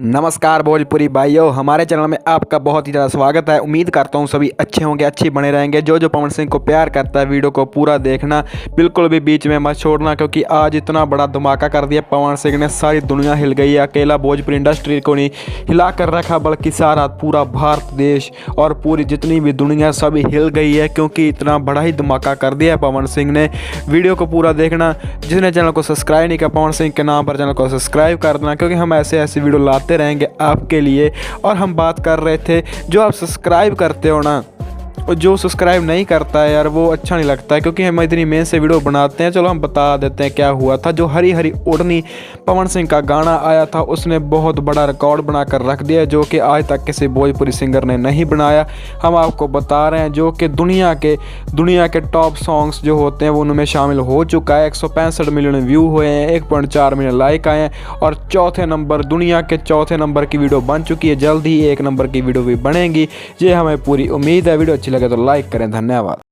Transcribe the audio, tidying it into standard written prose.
नमस्कार भोजपुरी भाइयों, हमारे चैनल में आपका बहुत ही ज़्यादा स्वागत है। उम्मीद करता हूँ सभी अच्छे होंगे, अच्छे बने रहेंगे। जो जो पवन सिंह को प्यार करता है वीडियो को पूरा देखना, बिल्कुल भी बीच में मत छोड़ना, क्योंकि आज इतना बड़ा धमाका कर दिया पवन सिंह ने। सारी दुनिया हिल गई है, अकेला भोजपुरी इंडस्ट्री को नहीं हिला कर रखा बल्कि सारा पूरा भारत देश और पूरी जितनी भी दुनिया सभी हिल गई है, क्योंकि इतना बड़ा ही धमाका कर दिया है पवन सिंह ने। वीडियो को पूरा देखना। जिसने चैनल को सब्सक्राइब नहीं किया पवन सिंह के नाम पर चैनल को सब्सक्राइब कर देना, क्योंकि हम ऐसे वीडियो लाते रहेंगे आपके लिए। और हम बात कर रहे थे, जो आप सब्सक्राइब करते हो ना, और जो सब्सक्राइब नहीं करता है यार, वो अच्छा नहीं लगता है, क्योंकि हम इतनी मेहनत से वीडियो बनाते हैं। चलो हम बता देते हैं क्या हुआ था। जो हरी हरी ओढ़नी पवन सिंह का गाना आया था, उसने बहुत बड़ा रिकॉर्ड बना कर रख दिया, जो कि आज तक किसी भोजपुरी सिंगर ने नहीं बनाया। हम आपको बता रहे हैं, जो कि दुनिया के टॉप सॉन्ग्स जो होते हैं वो उनमें शामिल हो चुका है। 165 मिलियन व्यू हुए हैं, 1.4 मिलियन लाइक आए हैं, और दुनिया के चौथे नंबर की वीडियो बन चुकी है। जल्द ही 1 नंबर की वीडियो भी बनेगी, ये हमें पूरी उम्मीद है। वीडियो अच्छी लगे तो लाइक करें। धन्यवाद।